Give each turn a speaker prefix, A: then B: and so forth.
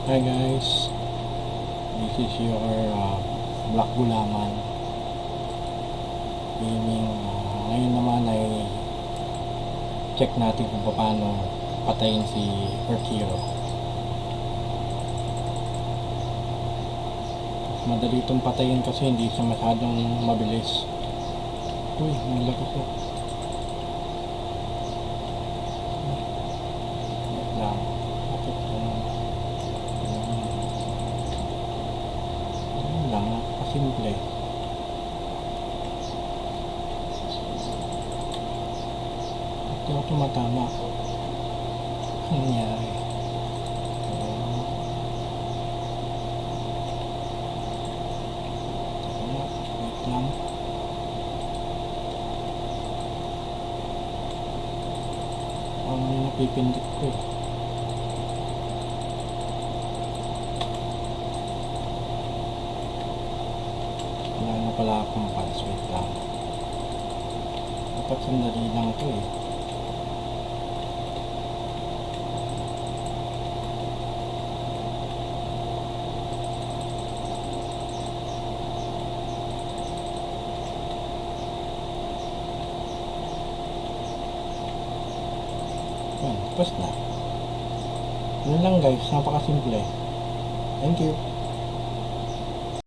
A: Hi guys, this is your Black Gulaman Gaming. Ngayon naman ay check natin kung paano patayin si Earth Hero. Madali itong patayin kasi hindi siya masyadong mabilis. Uy, naglagot ko. Wait lang. Bakit ganun? Ganun lang, napakasimple. Hindi ako tumatama. Ano nangyari? Wait lang. Ano yung napipindot ko eh. Wala na pala akong pads. Wait lang. Dapat sandali lang ito eh. Tapos na. Yun lang guys, napakasimple. Thank you.